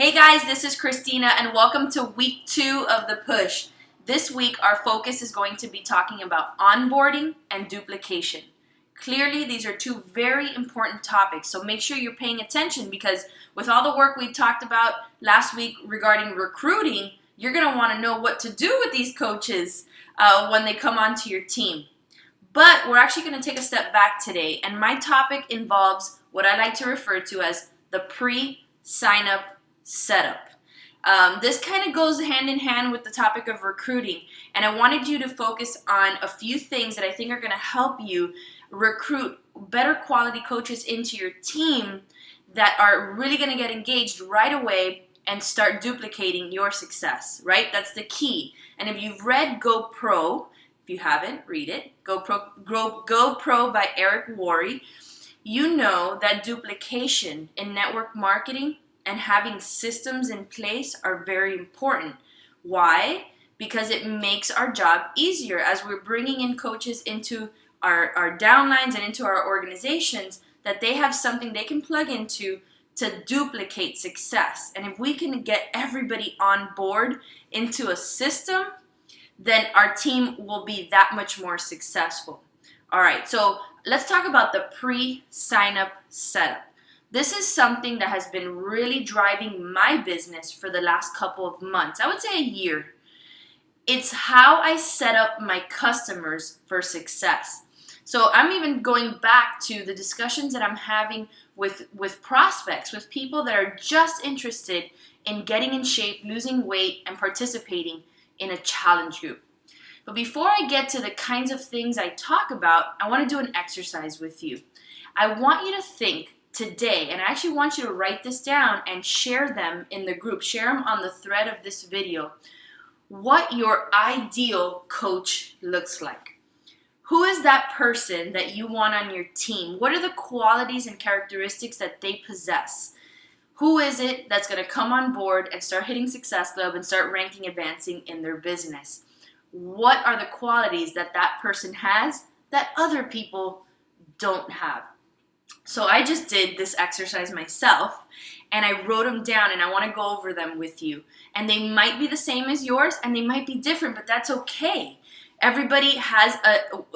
Hey guys, this is Christina and welcome to week 2 of The Push. This week our focus is going to be talking about onboarding and duplication. Clearly these are two very important topics, so make sure you're paying attention because with all the work we talked about last week regarding recruiting, you're going to want to know what to do with these coaches when they come onto your team. But we're actually going to take a step back today, and my topic involves what I like to refer to as the pre-sign-up setup. This kind of goes hand in hand with the topic of recruiting, and I wanted you to focus on a few things that I think are going to help you recruit better quality coaches into your team that are really going to get engaged right away and start duplicating your success, right? That's the key. And if you've read Go Pro, if you haven't, read it. Go Pro by Eric Worre. You know that duplication in network marketing and having systems in place are very important. Why? Because it makes our job easier as we're bringing in coaches into our downlines and into our organizations, that they have something they can plug into to duplicate success. And if we can get everybody on board into a system, then our team will be that much more successful. All right, so let's talk about the pre-sign-up setup. This is something that has been really driving my business for the last couple of months. I would say a year. It's how I set up my customers for success. So I'm even going back to the discussions that I'm having with prospects, with people that are just interested in getting in shape, losing weight, and participating in a challenge group. But before I get to the kinds of things I talk about, I want to do an exercise with you. I want you to think today, and I actually want you to write this down and share them in the group, share them on the thread of this video, what your ideal coach looks like. Who is that person that you want on your team? What are the qualities and characteristics that they possess? Who is it that's going to come on board and start hitting Success Club and start ranking advancing in their business? What are the qualities that that person has that other people don't have? So I just did this exercise myself, and I wrote them down, and I want to go over them with you. And they might be the same as yours, and they might be different, but that's okay. Everybody has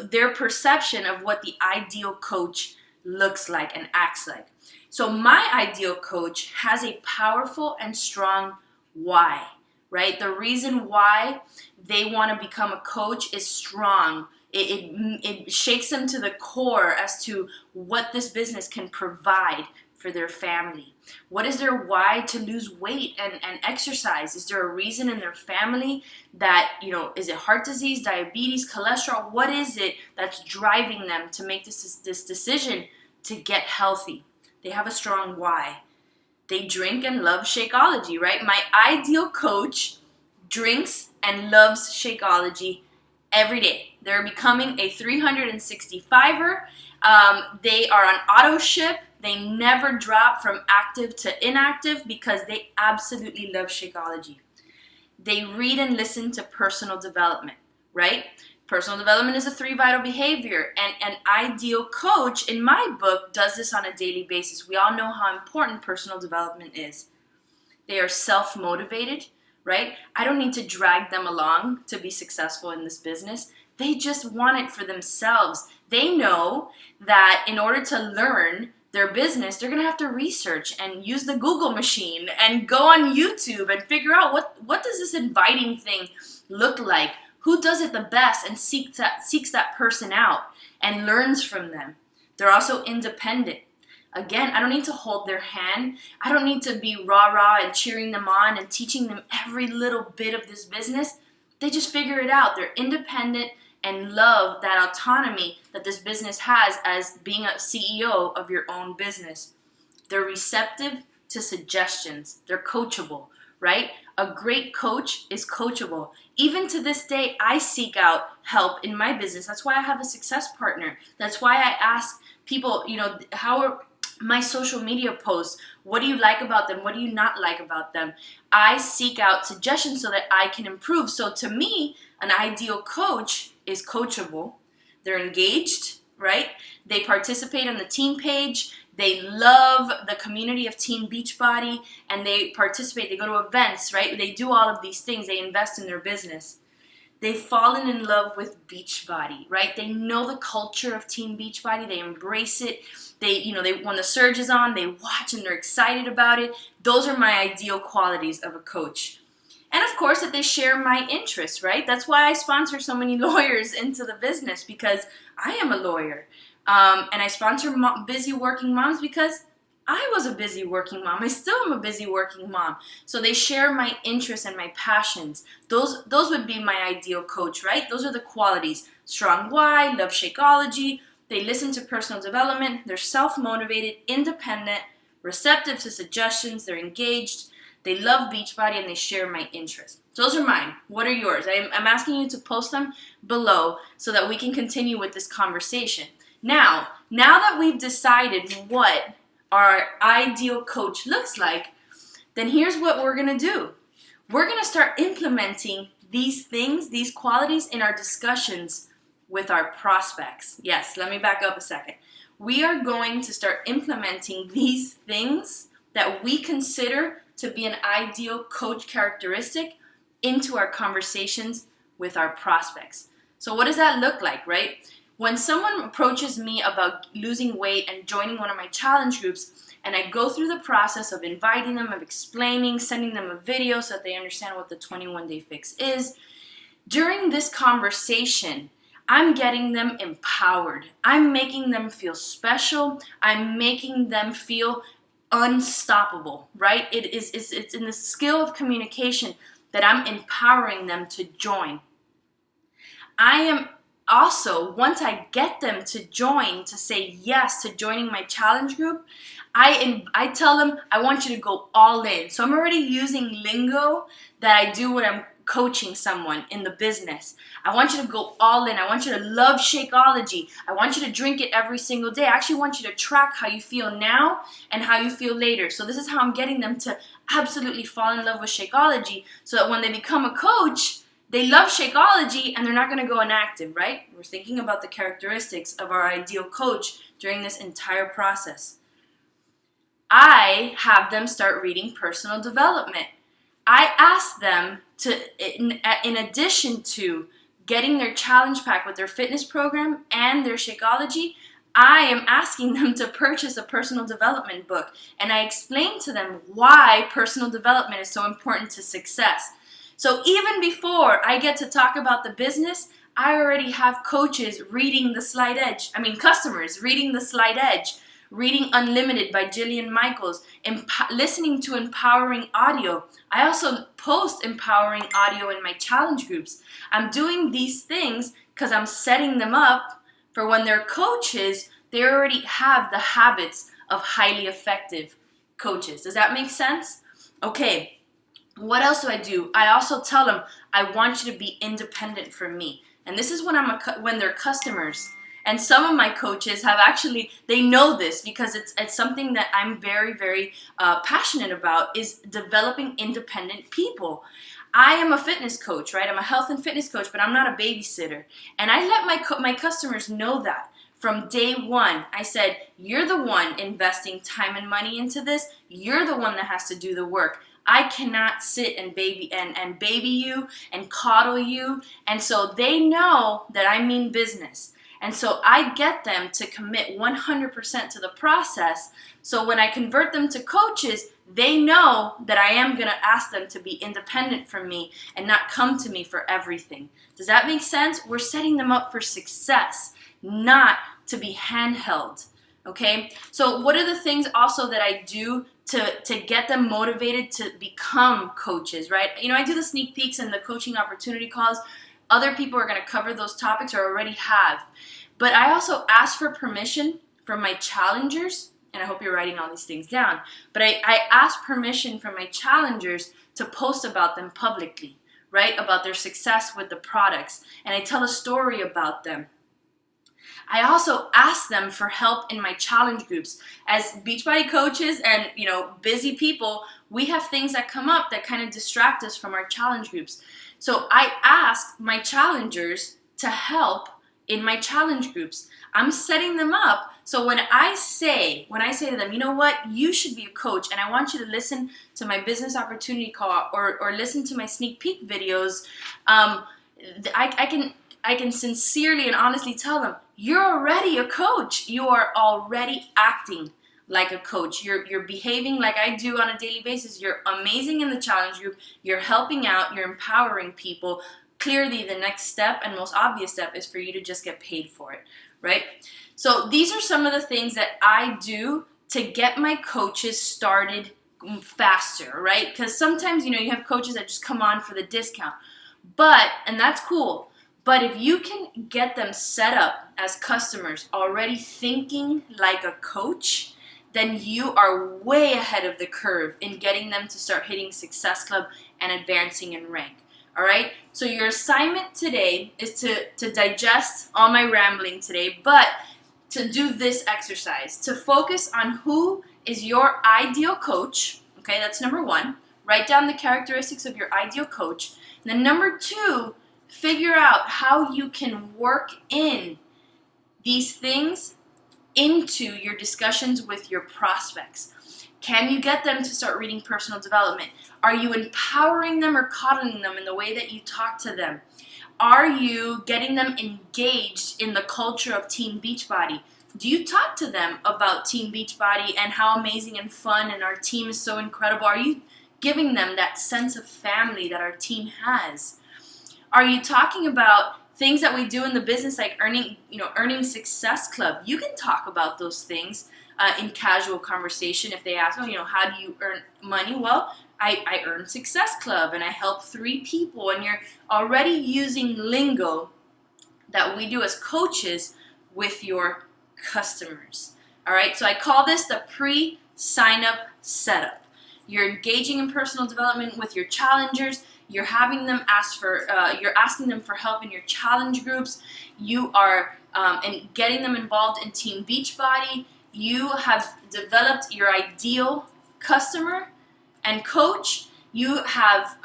their perception of what the ideal coach looks like and acts like. So my ideal coach has a powerful and strong why, right? The reason why they want to become a coach is strong. It shakes them to the core as to what this business can provide for their family. What is their why to lose weight and exercise? Is there a reason in their family that, is it heart disease, diabetes, cholesterol? What is it that's driving them to make this decision to get healthy? They have a strong why. They drink and love Shakeology, right? My ideal coach drinks and loves Shakeology every day. They're becoming a 365er. They are on auto ship. They never drop from active to inactive because they absolutely love Shakeology. They read and listen to personal development, right? Personal development is a 3 vital behavior, and an ideal coach, in my book, does this on a daily basis. We all know how important personal development is. They are self-motivated, right? I don't need to drag them along to be successful in this business. They just want it for themselves. They know that in order to learn their business, they're going to have to research and use the Google machine and go on YouTube and figure out what does this inviting thing look like? Who does it the best, and seeks that person out and learns from them. They're also independent. Again, I don't need to hold their hand. I don't need to be rah-rah and cheering them on and teaching them every little bit of this business. They just figure it out. They're independent and love that autonomy that this business has as being a CEO of your own business. They're receptive to suggestions. They're coachable, right? A great coach is coachable. Even to this day, I seek out help in my business. That's why I have a success partner. That's why I ask people, how are my social media posts? What do you like about them? What do you not like about them? I seek out suggestions so that I can improve. So to me, an ideal coach is coachable. They're engaged, right? They participate on the team page. They love the community of Team Beachbody, and they participate. They go to events, right? They do all of these things. They invest in their business. They've fallen in love with Beachbody, right? They know the culture of Team Beachbody. They embrace it. They when the surge is on, they watch and they're excited about it. Those are my ideal qualities of a coach. And of course, that they share my interests, right? That's why I sponsor so many lawyers into the business, because I am a lawyer. And I sponsor busy working moms because I was a busy working mom. I still am a busy working mom. So they share my interests and my passions. Those would be my ideal coach, right? Those are the qualities. Strong why, love Shakeology. They listen to personal development. They're self-motivated, independent, receptive to suggestions. They're engaged. They love Beachbody and they share my interests. Those are mine. What are yours? I'm asking you to post them below so that we can continue with this conversation. Now that we've decided what our ideal coach looks like, then here's what we're going to do. We're going to start implementing these things, these qualities in our discussions with our prospects. Yes, let me back up a second. We are going to start implementing these things that we consider to be an ideal coach characteristic into our conversations with our prospects. So what does that look like, right? When someone approaches me about losing weight and joining one of my challenge groups, and I go through the process of inviting them, of explaining, sending them a video so that they understand what the 21-day fix is, during this conversation, I'm getting them empowered. I'm making them feel special. I'm making them feel unstoppable, right? It's in the skill of communication that I'm empowering them to join. I am also, once I get them to join, to say yes to joining my challenge group, I tell them, I want you to go all in. So I'm already using lingo that I do when I'm coaching someone in the business. I want you to go all in. I want you to love Shakeology. I want you to drink it every single day. I actually want you to track how you feel now and how you feel later. So this is how I'm getting them to absolutely fall in love with Shakeology, so that when they become a coach, they love Shakeology and they're not going to go inactive, right? We're thinking about the characteristics of our ideal coach during this entire process. I have them start reading personal development. I ask them to, in addition to getting their challenge pack with their fitness program and their Shakeology, I am asking them to purchase a personal development book. And I explain to them why personal development is so important to success. So even before I get to talk about the business, I already have coaches reading The Slight Edge. Customers reading The Slight Edge, reading Unlimited by Jillian Michaels, listening to empowering audio. I also post empowering audio in my challenge groups. I'm doing these things because I'm setting them up for when they're coaches, they already have the habits of highly effective coaches. Does that make sense? Okay. What else do? I also tell them, I want you to be independent from me. And this is when they're customers. And some of my coaches have actually, they know this because it's something that I'm very, very passionate about, is developing independent people. I am a fitness coach, right? I'm a health and fitness coach, but I'm not a babysitter. And I let my customers know that. From day one, I said, you're the one investing time and money into this. You're the one that has to do the work. I cannot sit and baby you and coddle you. And so they know that I mean business. And so I get them to commit 100% to the process. So when I convert them to coaches, they know that I am going to ask them to be independent from me and not come to me for everything. Does that make sense? We're setting them up for success, not to be handheld. Okay? So what are the things also that I do to get them motivated to become coaches, right? I do the sneak peeks and the coaching opportunity calls. Other people are going to cover those topics or already have. But I also ask for permission from my challengers, and I hope you're writing all these things down, but I ask permission from my challengers to post about them publicly, right? About their success with the products. And I tell a story about them. I also ask them for help in my challenge groups. As Beachbody coaches and, busy people, we have things that come up that kind of distract us from our challenge groups. So I ask my challengers to help in my challenge groups. I'm setting them up So when I say to them, you know what, you should be a coach, and I want you to listen to my business opportunity call or listen to my sneak peek videos, I can sincerely and honestly tell them, you're already a coach. You are already acting like a coach. You're behaving like I do on a daily basis. You're amazing in the challenge. You're helping out. You're empowering people. Clearly, the next step and most obvious step is for you to just get paid for it, right? So these are some of the things that I do to get my coaches started faster, right? Because sometimes, you have coaches that just come on for the discount. And that's cool. But if you can get them set up as customers already thinking like a coach, then you are way ahead of the curve in getting them to start hitting Success Club and advancing in rank. All right? So your assignment today is to digest all my rambling today, but to do this exercise, to focus on who is your ideal coach. Okay, that's number one. Write down the characteristics of your ideal coach. And then number two, figure out how you can work in these things into your discussions with your prospects. Can you get them to start reading personal development? Are you empowering them or coddling them in the way that you talk to them? Are you getting them engaged in the culture of Team Beachbody? Do you talk to them about Team Beachbody and how amazing and fun and our team is so incredible? Are you giving them that sense of family that our team has? Are you talking about things that we do in the business like earning Success Club? You can talk about those things in casual conversation. If they ask, how do you earn money? Well, I earn Success Club and I help 3 people, and you're already using lingo that we do as coaches with your customers. All right, so I call this the pre-sign-up setup. You're engaging in personal development with your challengers. You're having them you're asking them for help in your challenge groups. You are and getting them involved in Team Beachbody. You have developed your ideal customer and coach. You have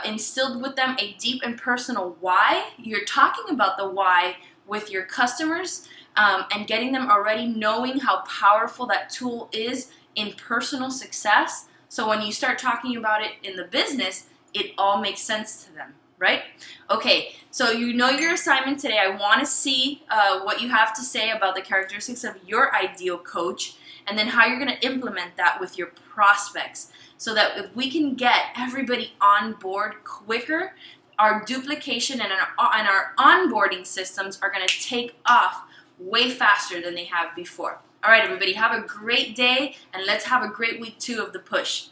instilled with them a deep and personal why. You're talking about the why with your customers and getting them already knowing how powerful that tool is in personal success. So when you start talking about it in the business, it all makes sense to them, right? Okay, so your assignment today. I want to see what you have to say about the characteristics of your ideal coach, and then how you're going to implement that with your prospects, so that if we can get everybody on board quicker, our duplication and our onboarding systems are going to take off way faster than they have before. All right, everybody, have a great day, and let's have a great week 2 of the push.